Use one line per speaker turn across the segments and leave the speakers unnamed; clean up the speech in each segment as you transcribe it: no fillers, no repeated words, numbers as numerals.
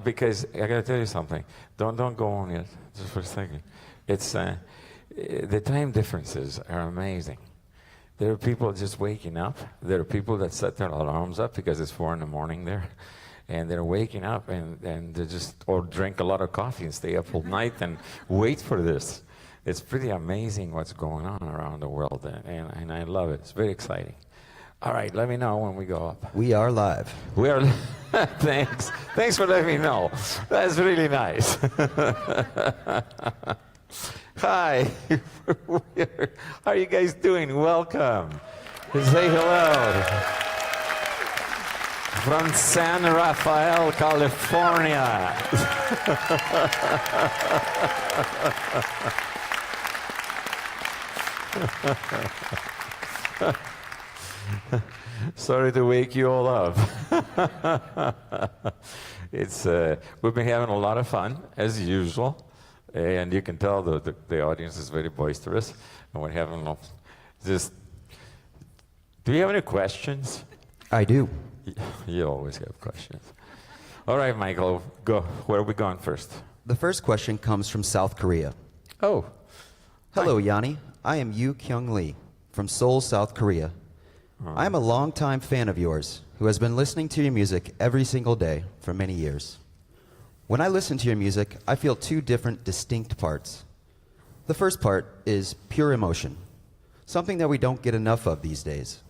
Because I got to tell you something. Don't go on yet, just for a second. It's the time differences are amazing. There are people just waking up. There are people that set their alarms up because it's 4 in the morning there, and they're waking up and they just or drink a lot of coffee and stay up all night and wait for this. It's pretty amazing what's going on around the world, and I love it. It's very exciting. All right, let me know when we go up.
We are live.
We are. Thanks. Thanks for letting me know. That's really nice. Hi. How are you guys doing? Welcome. Say hello. From San Rafael, California. Sorry to wake you all up. We've been having a lot of fun, as usual. And you can tell the audience is very boisterous. And we're having just... Do you have any questions?
I do.
You always have questions. All right, Michael, go. Where are we going first?
The first question comes from South Korea.
Oh.
Hello, Yanni. I am Yu Kyung Lee from Seoul, South Korea. I am a longtime fan of yours who has been listening to your music every single day for many years. When I listen to your music, I feel two different distinct parts. The first part is pure emotion, something that we don't get enough of these days.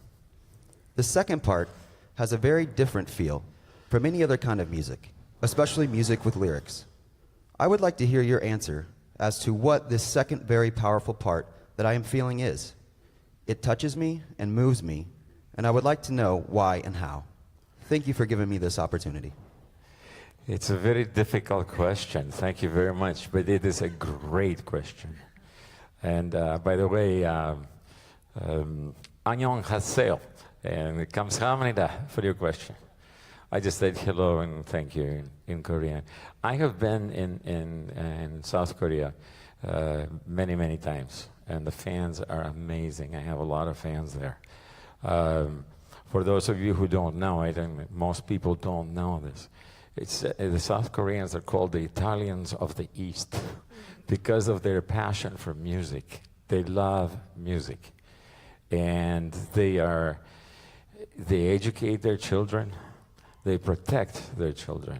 The second part has a very different feel from any other kind of music, especially music with lyrics. I would like to hear your answer as to what this second very powerful part that I am feeling is. It touches me and moves me, and I would like to know why and how. Thank you for giving me this opportunity.
It's a very difficult question. Thank you very much, but it is a great question. And by the way, Annyeong Haseyo, and 감사합니다 for your question. I just said hello and thank you in Korean. I have been in South Korea many, many times, and the fans are amazing. I have a lot of fans there. For those of you who don't know it, and most people don't know this, the South Koreans are called the Italians of the East because of their passion for music. They love music, and they educate their children. They protect their children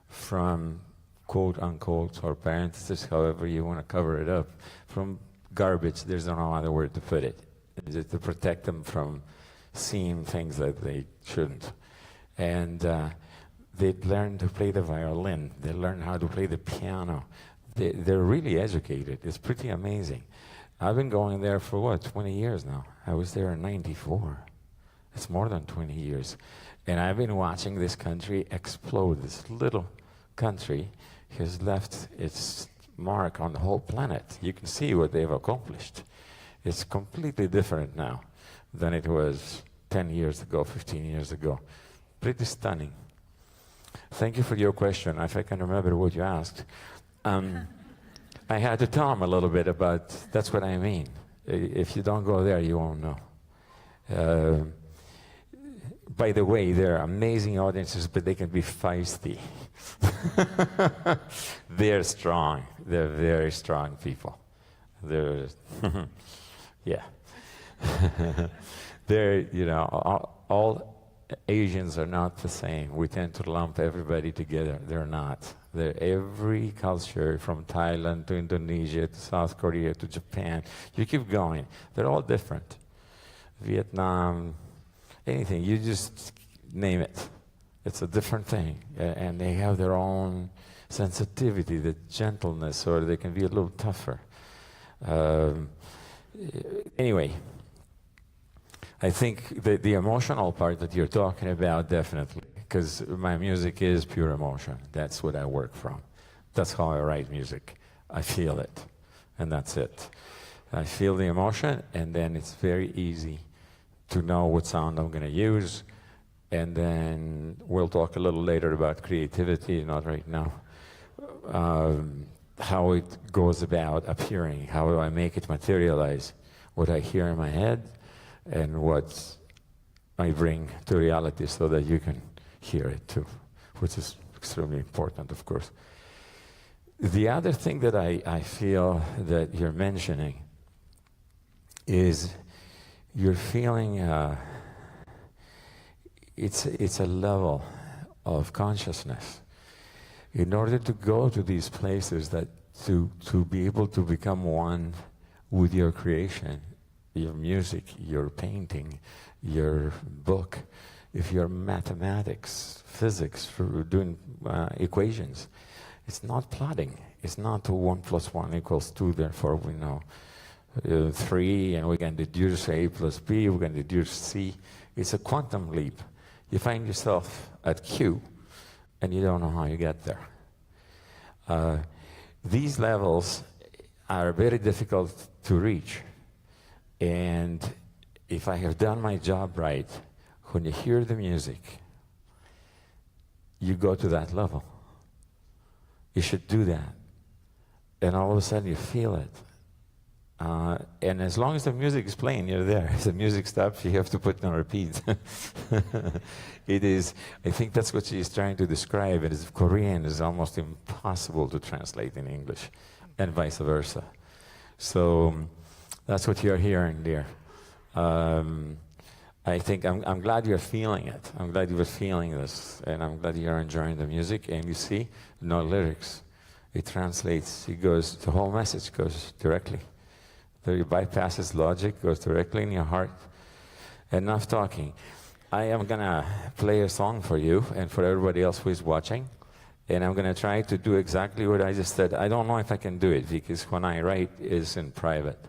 from quote unquote, or parentheses, however you want to cover it up, from garbage. There's no other word to put it. Just to protect them from seeing things that they shouldn't. And they learn to play the violin. They learn how to play the piano. They're really educated. It's pretty amazing. I've been going there for what, 20 years now. I was there in '94. It's more than 20 years. And I've been watching this country explode. This little country has left its mark on the whole planet. You can see what they've accomplished. It's completely different now than it was 10 years ago, 15 years ago. Pretty stunning. Thank you for your question. If I can remember what you asked. I had to tell him a little bit about, that's what I mean. If you don't go there, you won't know. By the way, they're amazing audiences, but they can be feisty. They're strong. They're very strong people. They're, yeah. They're, you know, all Asians are not the same. We tend to lump everybody together. They're not. They're every culture, from Thailand to Indonesia to South Korea to Japan. You keep going. They're all different. Vietnam, anything. You just name it. It's a different thing. And they have their own sensitivity, the gentleness, or they can be a little tougher. Anyway, I think the emotional part that you're talking about, definitely, because my music is pure emotion. That's what I work from. That's how I write music. I feel it, and that's it. I feel the emotion, and then it's very easy to know what sound I'm going to use, and then we'll talk a little later about creativity, not right now. How it goes about appearing, how do I make it materialize, what I hear in my head, and what I bring to reality so that you can hear it too, which is extremely important, of course. The other thing that I feel that you're mentioning is you're feeling it's a level of consciousness. In order to go to these places, that to be able to become one with your creation, your music, your painting, your book, if you're mathematics, physics, for doing equations, it's not plotting. It's not 1 + 1 = 2, therefore we know 3, and we can deduce A + B, we can deduce C. It's a quantum leap. You find yourself at Q, and you don't know how you get there. These levels are very difficult to reach. And if I have done my job right, when you hear the music, you go to that level. You should do that. And all of a sudden you feel it. And as long as the music is playing, you're there. If the music stops, you have to put it on repeat. It is, I think that's what she's trying to describe. It is Korean is almost impossible to translate in English, and vice versa. So that's what you're hearing there. I think I'm glad you're feeling it. I'm glad you were feeling this, and I'm glad you're enjoying the music. And you see, no lyrics. It translates. It goes. The whole message goes directly. It bypasses logic, goes directly in your heart. Enough talking. I am gonna play a song for you and for everybody else who is watching, and I'm gonna try to do exactly what I just said. I don't know if I can do it because when I write is in private.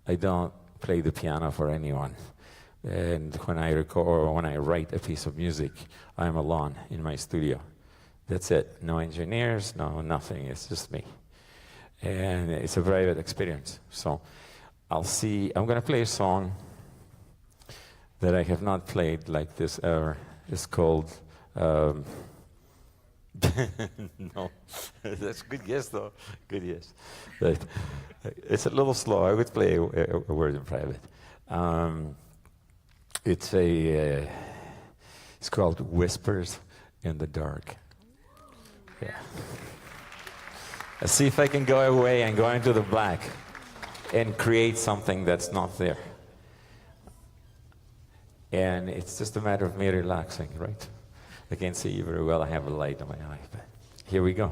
I don't play the piano for anyone. And when I record or when I write a piece of music, I'm alone in my studio. That's it. No engineers, no nothing. It's just me. And it's a private experience. So I'm going to play a song that I have not played like this ever. It's called, no, that's a good guess though, good guess. But it's a little slow. I would play a word in private. It's called Whispers in the Dark. Yeah. Let's see if I can go away and go into the black and create something that's not there. And it's just a matter of me relaxing, right? I can't see you very well. I have a light in my eye, but here we go.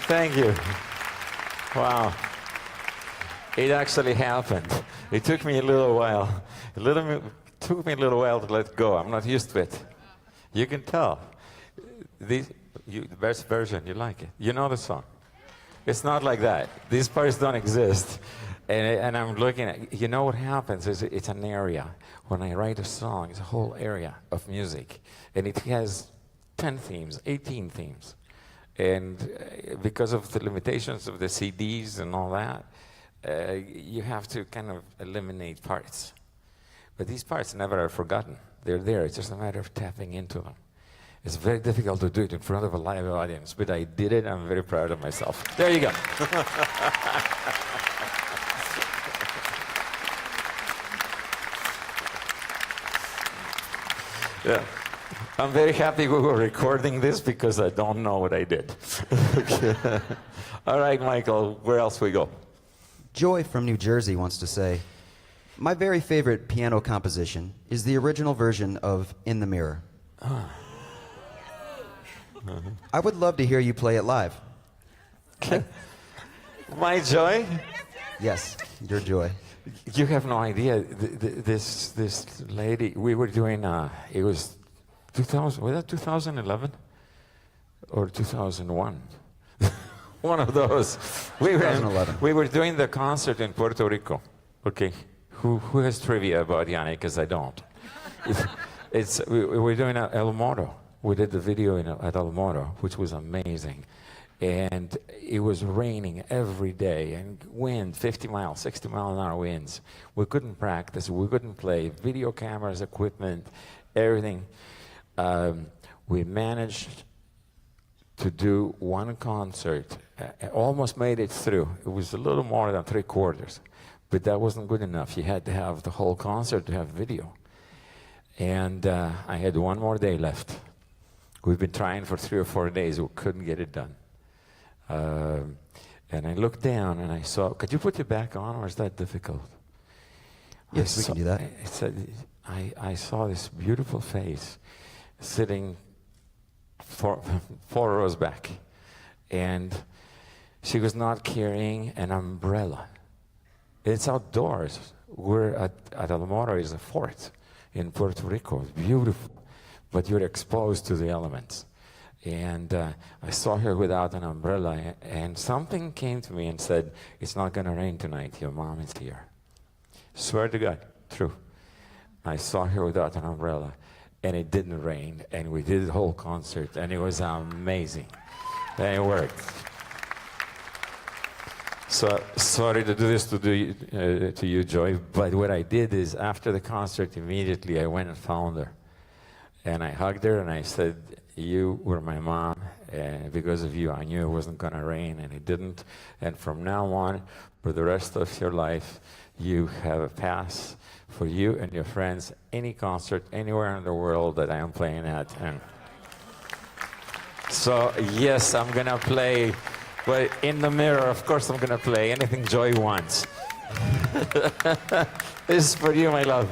Thank you. Wow. It actually happened. It took me a little while. Took me a little while to let go. I'm not used to it. You can tell. The best version, you like it. You know the song. It's not like that. These parts don't exist. And I'm looking at, you know what happens is it's an area. When I write a song, it's a whole area of music. And it has 10 themes, 18 themes. And because of the limitations of the CDs and all that, you have to kind of eliminate parts. But these parts never are forgotten. They're there. It's just a matter of tapping into them. It's very difficult to do it in front of a live audience, but I did it. I'm very proud of myself. There you go. Yeah. I'm very happy we were recording this because I don't know what I did. Okay. All right, Michael, where else we go?
Joy from New Jersey wants to say, my very favorite piano composition is the original version of In the Mirror. I would love to hear you play it live.
My Joy?
Yes, your Joy.
You have no idea. This lady, we were doing, it was 2000, was that 2011? Or 2001? One of those.
2011.
We were doing the concert in Puerto Rico. Okay. Who has trivia about Yanni? Because I don't. We were doing El Moro. We did the video at El Moro, which was amazing. And it was raining every day, and wind, 50 miles, 60 mile an hour winds. We couldn't practice, we couldn't play. Video cameras, equipment, everything. We managed to do one concert. Almost made it through. It was a little more than 3/4. But that wasn't good enough. You had to have the whole concert to have video. And I had one more day left. We've been trying for 3 or 4 days. We couldn't get it done. And I looked down and I saw, could you put it back on, or is that difficult?
Yes, we can do that.
I saw this beautiful face sitting four rows back. And she was not carrying an umbrella. It's outdoors. We're at El Moro is a fort in Puerto Rico. It's beautiful, but you're exposed to the elements. And I saw her without an umbrella, and something came to me and said, it's not going to rain tonight. Your mom is here. Swear to God, true. I saw her without an umbrella, and it didn't rain, and we did the whole concert, and it was amazing. And it worked. So sorry to do this to you, Joy, but what I did is after the concert, immediately I went and found her. And I hugged her and I said, you were my mom, and because of you, I knew it wasn't going to rain, and it didn't. And from now on, for the rest of your life, you have a pass for you and your friends, any concert, anywhere in the world that I am playing at. And so, yes, I'm going to play. Well, In the Mirror, of course I'm going to play anything Joy wants. This is for you, my love.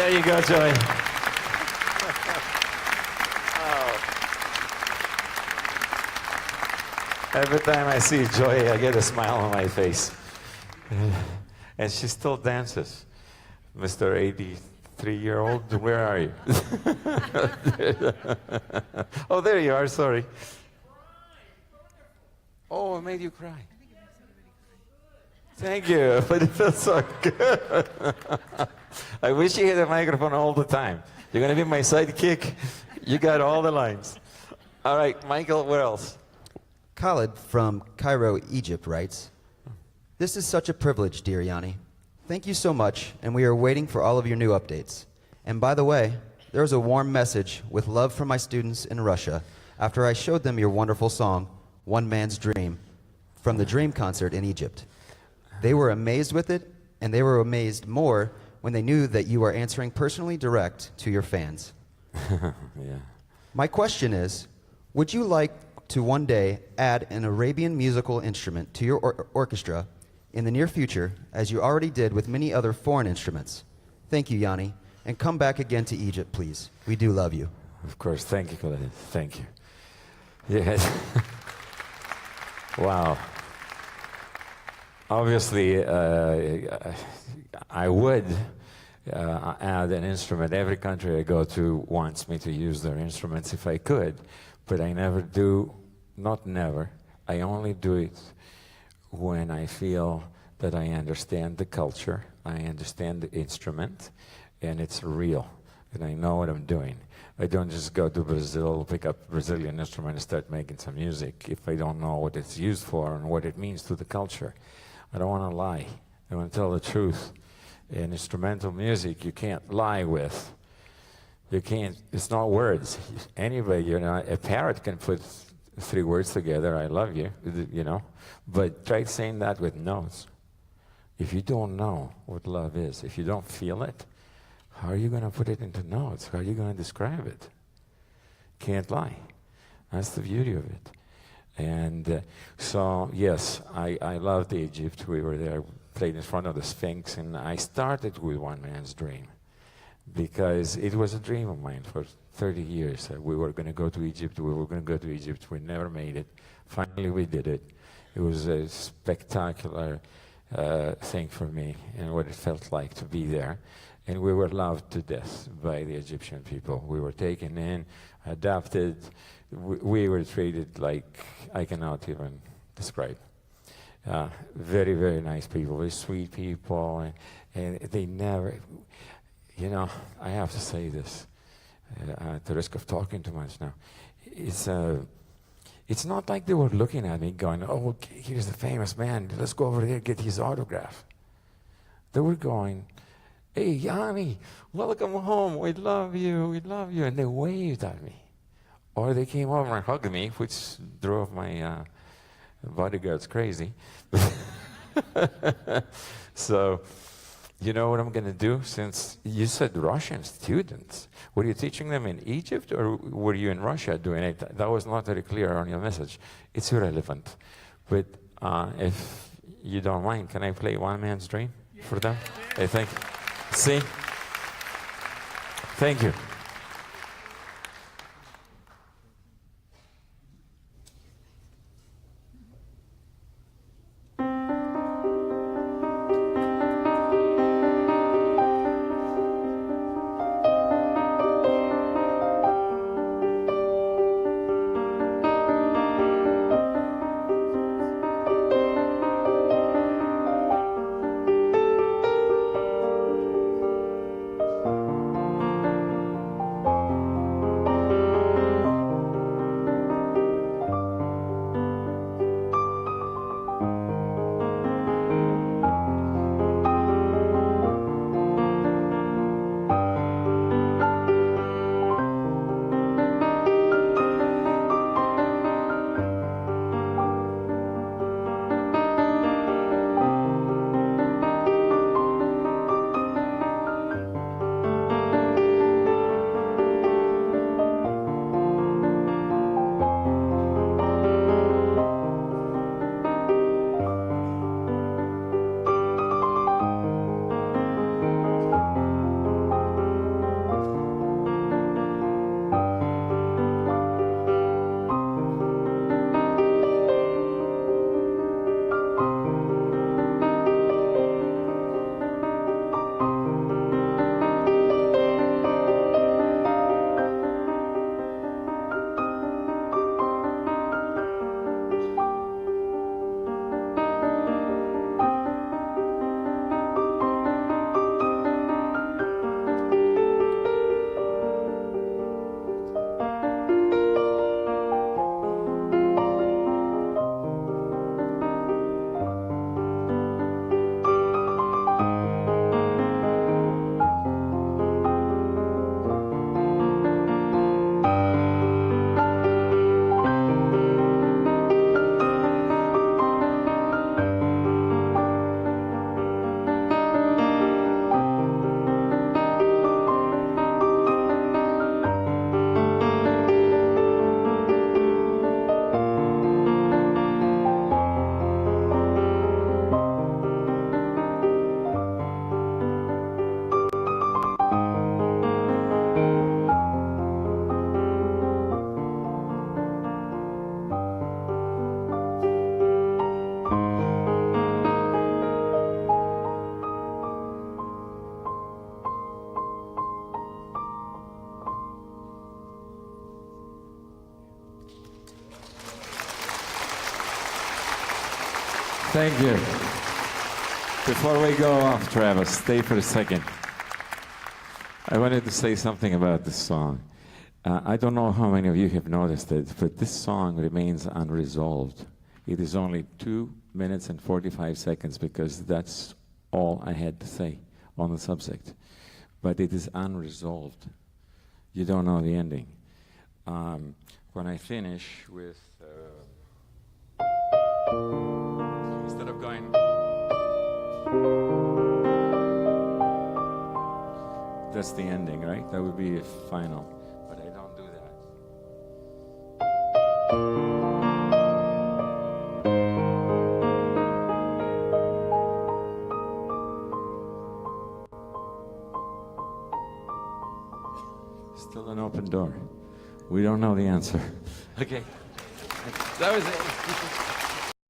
There you go, Joy. Every time I see Joy, I get a smile on my face. And she still dances. Mr. 83-year-old, where are you? Oh, there you are, sorry. Oh, it made you cry. Thank you, but it feels so good. I wish you had a microphone all the time. You're going to be my sidekick. You got all the lines. All right, Michael, where else?
Khalid from Cairo, Egypt writes, "This is such a privilege, dear Yanni. Thank you so much, and we are waiting for all of your new updates. And by the way, there is a warm message with love from my students in Russia after I showed them your wonderful song, One Man's Dream, from the Dream concert in Egypt. They were amazed with it, and they were amazed more when they knew that you are answering personally direct to your fans.
Yeah.
My question is, would you like to one day add an Arabian musical instrument to your orchestra in the near future, as you already did with many other foreign instruments? Thank you, Yanni, and come back again to Egypt, please. We do love you."
Of course. Thank you, Colin. Thank you. Yes. Wow. Obviously, I would add an instrument. Every country I go to wants me to use their instruments if I could, but I never do. Not never. I only do it when I feel that I understand the culture, I understand the instrument, and it's real, and I know what I'm doing. I don't just go to Brazil, pick up a Brazilian instrument and start making some music if I don't know what it's used for and what it means to the culture. I don't want to lie. I want to tell the truth. In instrumental music, you can't lie with. You can't, it's not words. Anybody, you know, a parrot can put 3 words together, I love you, you know, but try saying that with notes. If you don't know what love is, if you don't feel it, how are you going to put it into notes? How are you going to describe it? Can't lie. That's the beauty of it. And so, yes, I loved Egypt. We were there, played in front of the Sphinx, and I started with One Man's Dream because it was a dream of mine for 30 years. We were going to go to Egypt. We were going to go to Egypt. We never made it. Finally, we did it. It was a spectacular thing for me and what it felt like to be there. And we were loved to death by the Egyptian people. We were taken in, adopted. We were treated like I cannot even describe. Very, very nice people, very sweet people. And they never, you know, I have to say this at the risk of talking too much now. It's not like they were looking at me going, "Oh, okay, here's the famous man. Let's go over there and get his autograph." They were going, "Hey, Yanni, welcome home. We love you. We love you." And they waved at me. Or they came over and hugged me, which drove my bodyguards crazy. So, you know what I'm going to do? Since you said Russian students, were you teaching them in Egypt or were you in Russia doing it? That was not very clear on your message. It's irrelevant. But if you don't mind, can I play One Man's Dream for them? Hey, thank you. See? Thank you. Thank you. Before we go off, Travis, stay for a second. I wanted to say something about this song. I don't know how many of you have noticed it, but this song remains unresolved. It is only 2 minutes and 45 seconds because that's all I had to say on the subject. But it is unresolved. You don't know the ending. When I finish with... instead of going... That's the ending, right? That would be a final. But I don't do that. Still an open door. We don't know the answer. Okay. That was it.